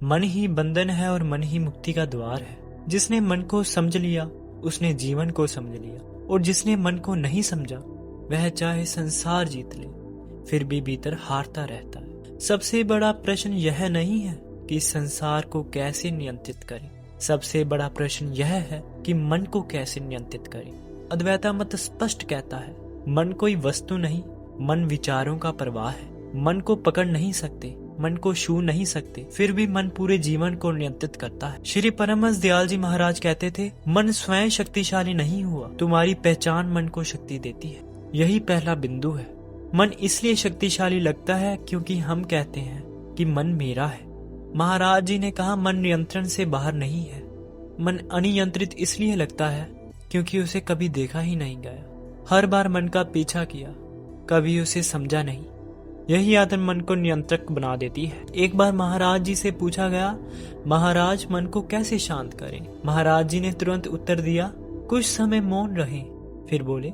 मन ही बंधन है और मन ही मुक्ति का द्वार है। जिसने मन को समझ लिया उसने जीवन को समझ लिया, और जिसने मन को नहीं समझा वह चाहे संसार जीत ले फिर भी भीतर हारता रहता है। सबसे बड़ा प्रश्न यह नहीं है कि संसार को कैसे नियंत्रित करें, सबसे बड़ा प्रश्न यह है कि मन को कैसे नियंत्रित करें। अद्वैता मत स्पष्ट कहता है, मन कोई वस्तु नहीं, मन विचारों का प्रवाह है। मन को पकड़ नहीं सकते, मन को छू नहीं सकते, फिर भी मन पूरे जीवन को नियंत्रित करता है। श्री परमहंस दयाल जी महाराज कहते थे, मन स्वयं शक्तिशाली नहीं हुआ, तुम्हारी पहचान मन को शक्ति देती है। यही पहला बिंदु है। मन इसलिए शक्तिशाली लगता है क्योंकि हम कहते हैं कि मन मेरा है। महाराज जी ने कहा, मन नियंत्रण से बाहर नहीं है। मन अनियंत्रित इसलिए लगता है क्योंकि उसे कभी देखा ही नहीं गया। हर बार मन का पीछा किया, कभी उसे समझा नहीं। यही आदत मन को नियंत्रक बना देती है। एक बार महाराज जी से पूछा गया, महाराज मन को कैसे शांत करें? महाराज जी ने तुरंत उत्तर दिया, कुछ समय मौन रहें। फिर बोले,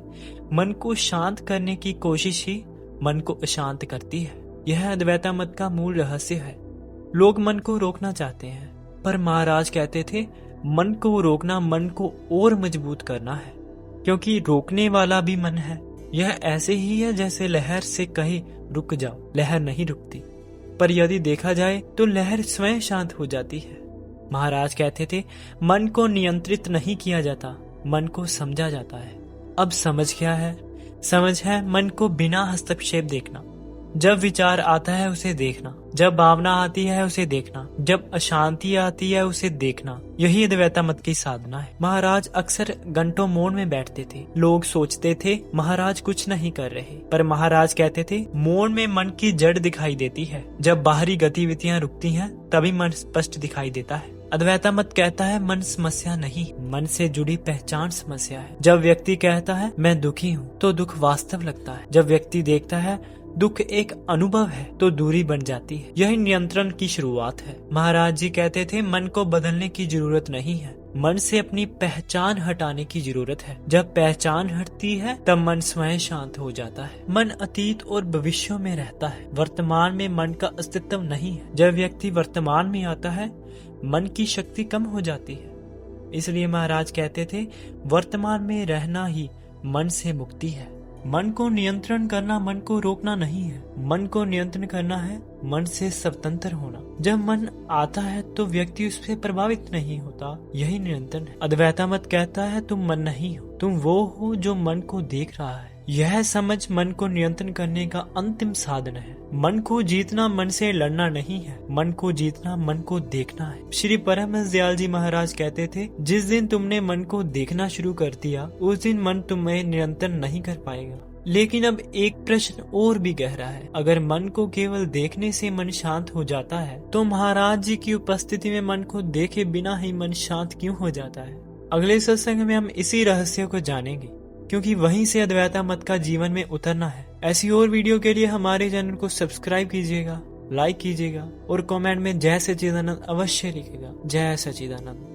मन को शांत करने की कोशिश ही मन को अशांत करती है। यह अद्वैता मत का मूल रहस्य है। लोग मन को रोकना चाहते हैं, पर महाराज कहते थे, मन को रोकना मन को और मजबूत करना है, क्योंकि रोकने वाला भी मन है। यह ऐसे ही है जैसे लहर से कहे रुक जाओ, लहर नहीं रुकती, पर यदि देखा जाए तो लहर स्वयं शांत हो जाती है। महाराज कहते थे, मन को नियंत्रित नहीं किया जाता, मन को समझा जाता है। अब समझ क्या है? समझ है मन को बिना हस्तक्षेप देखना। जब विचार आता है उसे देखना, जब भावना आती है उसे देखना, जब अशांति आती है उसे देखना। यही अद्वैता मत की साधना है। महाराज अक्सर घंटों मौन में बैठते थे। लोग सोचते थे महाराज कुछ नहीं कर रहे, पर महाराज कहते थे, मौन में मन की जड़ दिखाई देती है। जब बाहरी गतिविधियां रुकती हैं तभी मन स्पष्ट दिखाई देता है। अद्वैता मत कहता है, मन समस्या नहीं, मन से जुड़ी पहचान समस्या है। जब व्यक्ति कहता है मैं दुखी हूँ तो दुख वास्तव लगता है। जब व्यक्ति देखता है दुख एक अनुभव है तो दूरी बन जाती है। यही नियंत्रण की शुरुआत है। महाराज जी कहते थे, मन को बदलने की जरूरत नहीं है, मन से अपनी पहचान हटाने की जरूरत है। जब पहचान हटती है तब मन स्वयं शांत हो जाता है। मन अतीत और भविष्य में रहता है, वर्तमान में मन का अस्तित्व नहीं है। जब व्यक्ति वर्तमान में आता है मन की शक्ति कम हो जाती है। इसलिए महाराज कहते थे, वर्तमान में रहना ही मन से मुक्ति है। मन को नियंत्रण करना मन को रोकना नहीं है, मन को नियंत्रण करना है मन से स्वतंत्र होना। जब मन आता है तो व्यक्ति उससे प्रभावित नहीं होता, यही नियंत्रण है। अद्वैता मत कहता है, तुम मन नहीं हो, तुम वो हो जो मन को देख रहा है। यह समझ मन को नियंत्रण करने का अंतिम साधन है। मन को जीतना मन से लड़ना नहीं है, मन को जीतना मन को देखना है। श्री परमहंस दयाल जी महाराज कहते थे, जिस दिन तुमने मन को देखना शुरू कर दिया उस दिन मन तुम्हें नियंत्रण नहीं कर पाएगा। लेकिन अब एक प्रश्न और भी गहरा है, अगर मन को केवल देखने से मन शांत हो जाता है तो महाराज जी की उपस्थिति में मन को देखे बिना ही मन शांत क्यों हो जाता है? अगले सत्संग में हम इसी रहस्य को जानेंगे, क्योंकि वहीं से अद्वैता मत का जीवन में उतरना है। ऐसी और वीडियो के लिए हमारे चैनल को सब्सक्राइब कीजिएगा, लाइक कीजिएगा और कमेंट में जय सच्चिदानंद अवश्य लिखिएगा। जय सच्चिदानंद।